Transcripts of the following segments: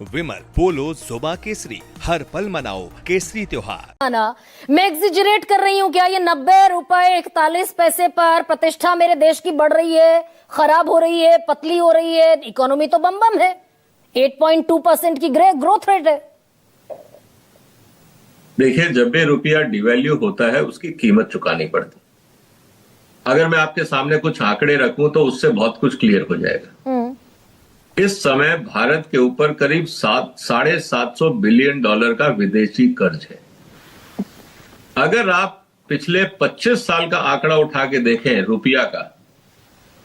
विमल, पोलो, जोमा केसरी, हर पल मनाओ केसरी त्योहार। मैं एग्जिजरेट कर रही हूँ क्या? ये 90 रुपए 41 पैसे पर प्रतिष्ठा मेरे देश की बढ़ रही है, खराब हो रही है, पतली हो रही है, इकोनॉमी तो बम बम है, 8.2% की ग्रोथ रेट है। देखिए, जब भी रुपया डिवैल्यू होता है उसकी कीमत चुकानी पड़ती। अगर मैं आपके सामने कुछ आंकड़े रखूं तो उससे बहुत कुछ क्लियर हो जाएगा। इस समय भारत के ऊपर करीब $750 बिलियन का विदेशी कर्ज है। अगर आप पिछले 25 साल का आंकड़ा उठा के देखें रुपया का,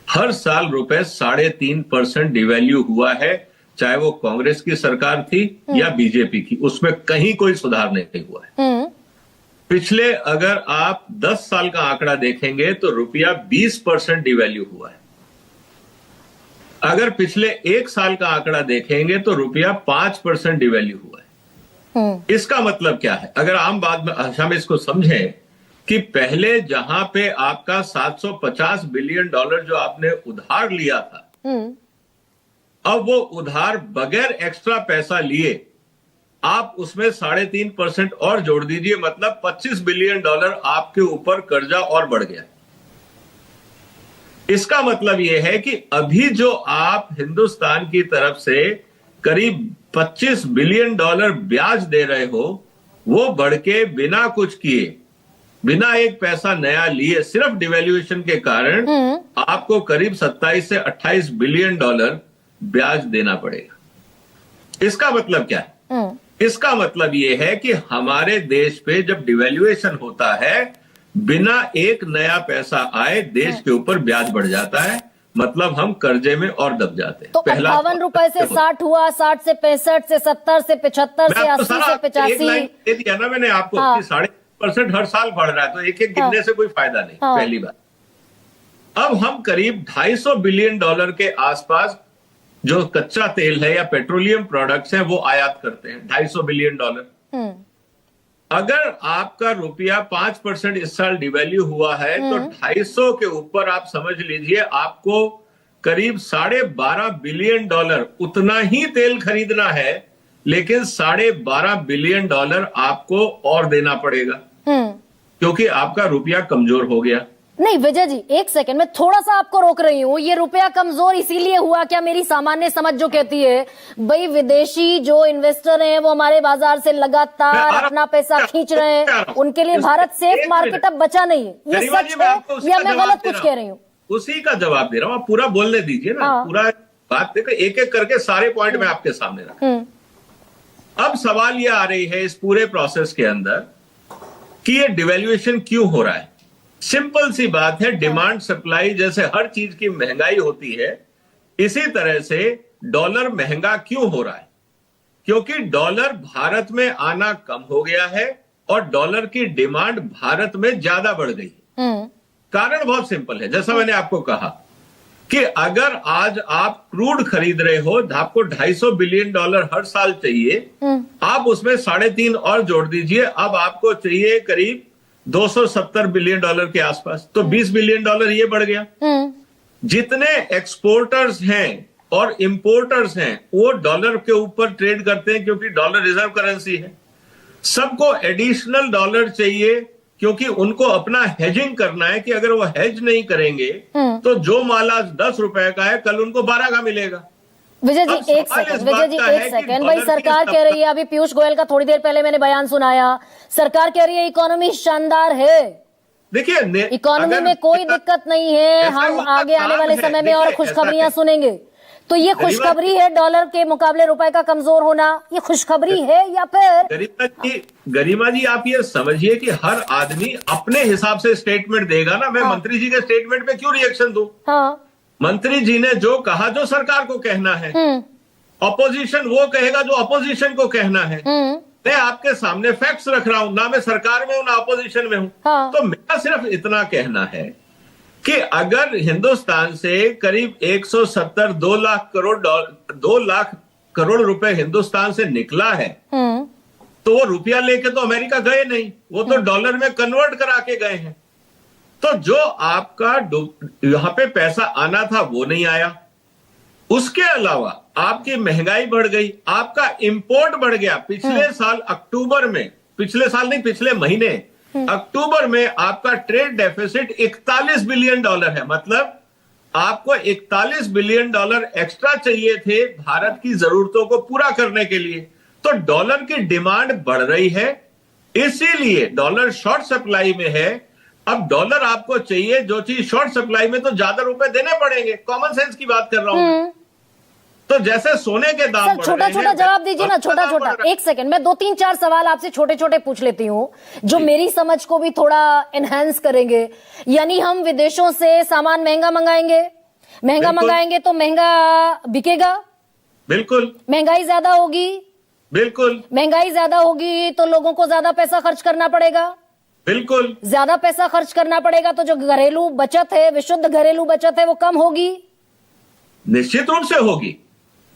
हर साल रुपए 3.5% डिवैल्यू हुआ है, चाहे वो कांग्रेस की सरकार थी या बीजेपी की, उसमें कहीं कोई सुधार नहीं हुआ है। पिछले अगर आप 10 साल का आंकड़ा देखेंगे तो रुपया 20% डिवैल्यू हुआ है। अगर पिछले 1 साल का आंकड़ा देखेंगे तो रुपया 5% डिवैल्यू हुआ है। इसका मतलब क्या है? अगर आम बात में भाषा में इसको समझें कि पहले जहां पे आपका 750 बिलियन डॉलर जो आपने उधार लिया था, अब वो उधार बगैर एक्स्ट्रा पैसा लिए आप उसमें 3.5% और जोड़ दीजिए, मतलब 25 बिलियन डॉलर आपके ऊपर कर्जा और बढ़ गया। इसका मतलब यह है कि अभी जो आप हिंदुस्तान की तरफ से करीब 25 बिलियन डॉलर ब्याज दे रहे हो, वो बढ़ के बिना कुछ किए, बिना एक पैसा नया लिए, सिर्फ डिवैल्यूएशन के कारण आपको करीब 27 से 28 बिलियन डॉलर ब्याज देना पड़ेगा। इसका मतलब क्या है? इसका मतलब यह है कि हमारे देश पे जब डिवैल्यूएशन होता है, बिना एक नया पैसा आए देश के ऊपर ब्याज बढ़ जाता है, मतलब हम कर्जे में और दब जाते हैं। तो 58 रुपए से 60 हुआ, 60 से 65 से 70 से 75 से 80 से 85 दे दिया ना मैंने आपको। 3.5% हर साल बढ़ रहा है, तो एक एक गिनने से कोई फायदा नहीं। पहली बात, अब हम करीब 250 बिलियन डॉलर के आसपास जो कच्चा तेल है या पेट्रोलियम प्रोडक्ट्स हैं वो आयात करते हैं, 250 बिलियन डॉलर। अगर आपका रुपया 5% इस साल डिवैल्यू हुआ है तो 250 के ऊपर आप समझ लीजिए आपको करीब 12.5 बिलियन डॉलर, उतना ही तेल खरीदना है, लेकिन 12.5 बिलियन डॉलर आपको और देना पड़ेगा क्योंकि आपका रुपया कमजोर हो गया। नहीं विजय जी, एक सेकंड, मैं थोड़ा सा आपको रोक रही हूँ। ये रुपया कमजोर इसीलिए हुआ क्या? मेरी सामान्य समझ जो कहती है भाई विदेशी जो इन्वेस्टर हैं वो हमारे बाजार से लगातार अपना पैसा खींच रहे हैं, उनके लिए भारत सेफ मार्केट अब बचा नहीं है। ये सच है या मैं गलत कुछ कह रही हूँ? उसी का जवाब दे रहा हूँ, आप पूरा बोलने दीजिए ना। पूरा बात देखो, एक एक करके सारे पॉइंट मैं आपके सामने रखा। अब सवाल ये आ रही है इस पूरे प्रोसेस के अंदर कि ये डिवैल्यूएशन क्यों हो रहा है। सिंपल सी बात है, डिमांड सप्लाई जैसे हर चीज की महंगाई होती है, इसी तरह से डॉलर महंगा क्यों हो रहा है? क्योंकि डॉलर भारत में आना कम हो गया है और डॉलर की डिमांड भारत में ज्यादा बढ़ गई है। कारण बहुत सिंपल है, जैसा मैंने आपको कहा कि अगर आज आप क्रूड खरीद रहे हो, आपको 250 बिलियन डॉलर हर साल चाहिए, आप उसमें 3.5 और जोड़ दीजिए, अब आपको चाहिए करीब 270 बिलियन डॉलर के आसपास, तो 20 बिलियन डॉलर ये बढ़ गया। जितने एक्सपोर्टर्स हैं और इंपोर्टर्स हैं वो डॉलर के ऊपर ट्रेड करते हैं क्योंकि डॉलर रिजर्व करेंसी है। सबको एडिशनल डॉलर चाहिए क्योंकि उनको अपना हेजिंग करना है कि अगर वो हेज नहीं करेंगे तो जो माल आज 10 रुपए का है कल उनको 12 का मिलेगा। विजय जी एक सेकंड, भाई सरकार कह रही है, अभी पीयूष गोयल का थोड़ी देर पहले मैंने बयान सुनाया, सरकार कह रही है इकोनॉमी शानदार है। देखिए, इकोनॉमी में कोई दिक्कत नहीं है, हम आगे आने वाले समय में और खुशखबरियां सुनेंगे। तो ये खुशखबरी है डॉलर के मुकाबले रुपए का कमजोर होना, ये खुशखबरी है या फिर? गरिमा जी आप ये समझिए कि हर आदमी अपने हिसाब से स्टेटमेंट देगा ना। मैं मंत्री जी के स्टेटमेंट पे क्यों रिएक्शन दूं? मंत्री जी ने जो कहा जो सरकार को कहना है, ऑपोजिशन वो कहेगा जो ऑपोजिशन को कहना है। मैं आपके सामने फैक्ट्स रख रहा हूं, ना मैं सरकार में हूं ना ऑपोजिशन में हूं। तो मेरा सिर्फ इतना कहना है कि अगर हिंदुस्तान से करीब 2 लाख करोड़ रुपए हिंदुस्तान से निकला है, तो वो रुपया लेके तो अमेरिका गए नहीं, वो तो डॉलर में कन्वर्ट करा के गए हैं। तो जो आपका यहां पे पैसा आना था वो नहीं आया। उसके अलावा आपकी महंगाई बढ़ गई, आपका इंपोर्ट बढ़ गया। पिछले साल अक्टूबर में, पिछले साल नहीं, पिछले महीने अक्टूबर में आपका ट्रेड डेफिसिट 41 बिलियन डॉलर है। मतलब आपको 41 बिलियन डॉलर एक्स्ट्रा चाहिए थे भारत की जरूरतों को पूरा करने के लिए। तो डॉलर की डिमांड बढ़ रही है, इसीलिए डॉलर शॉर्ट सप्लाई में है। अब डॉलर आपको चाहिए, जो चीज शॉर्ट सप्लाई में, तो ज्यादा रुपए देने पड़ेंगे। कॉमन सेंस की बात कर रहा हूं मैं। तो जैसे सोने के दाम सर बढ़ छोटा रहे छोटा हैं, जवाब दीजिए ना, छोटा छोटा। एक सेकंड, मैं 2 3 4 सवाल आपसे छोटे छोटे पूछ लेती हूँ जो मेरी समझ को भी थोड़ा एनहांस करेंगे। यानी हम विदेशों से सामान महंगा मंगाएंगे, महंगा बिल्कुल। मंगाएंगे तो महंगा बिकेगा, बिल्कुल महंगाई ज्यादा होगी, बिल्कुल महंगाई ज्यादा होगी तो लोगों को ज्यादा पैसा खर्च करना पड़ेगा, बिल्कुल ज्यादा पैसा खर्च करना पड़ेगा तो जो घरेलू बचत है, विशुद्ध घरेलू बचत है, वो कम होगी, निश्चित रूप से होगी।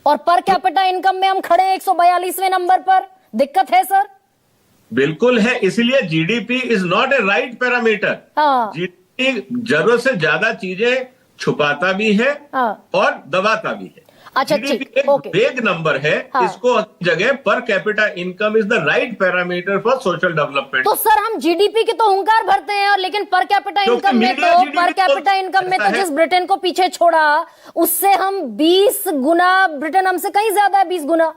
और पर कैपिटा इनकम में हम खड़े हैं 142वें नंबर पर। दिक्कत है सर? बिल्कुल है, इसलिए GDP is not a right parameter. हाँ। जीडीपी जरूरत से ज्यादा चीजें छुपाता भी है हाँ। और दबाता भी है। अच्छा, जीडीपी ठीक, एक ओके। वेग नंबर है। हाँ। इसको जगह per capita income is the right parameter for social development. तो सर हम जीडीपी के तो हुंकार भरते हैं, और लेकिन पर कैपिटा क्योंकि इनकम में मीडिया तो GDP पर कैपिटा इनकम में तो ऐसा है। जिस ब्रिटेन को पीछे छोड़ा उससे हम 20 गुना, ब्रिटेन हमसे कहीं ज्यादा है 20 गुना।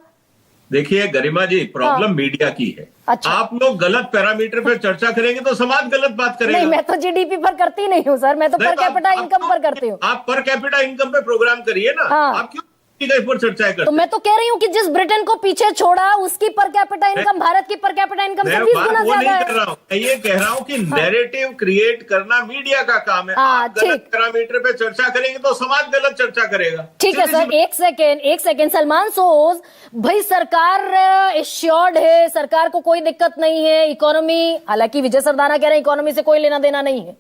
देखिए गरिमा जी, प्रॉब्लम हाँ। मीडिया की है। अच्छा। आप लोग गलत पैरामीटर पर चर्चा करेंगे तो समाज गलत बात करेगा। नहीं, मैं तो जीडीपी पर करती नहीं हूँ सर, मैं तो नहीं, पर तो आप- कैपिटा आप इनकम क्यों- पर करती हूँ। आप पर कैपिटा इनकम पे प्रोग्राम करिए ना। हाँ। आप क्यों इस पर चर्चाएं करते तो मैं तो कह रही हूँ कि जिस ब्रिटेन को पीछे छोड़ा उसकी पर कैपिटा इनकम भारत की पर कैपिटा इनकम से मैं 20 बात गुना वो ज्यादा नहीं कर है। रहा हूं। मैं ये कह रहा हूं कि नैरेटिव क्रिएट करना मीडिया का काम है। हाँ, आप गलत ठीक। पैरामीटर पे चर्चा करेंगे तो समाज गलत चर्चा करेगा। ठीक है सर, एक सेकेंड सलमान सोज भाई, सरकार एश्योर्ड है, सरकार को कोई दिक्कत नहीं है, इकोनॉमी, हालांकि विजय सरदाना कह रहे हैं इकोनॉमी से कोई लेना देना नहीं है,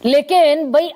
लेकिन भाई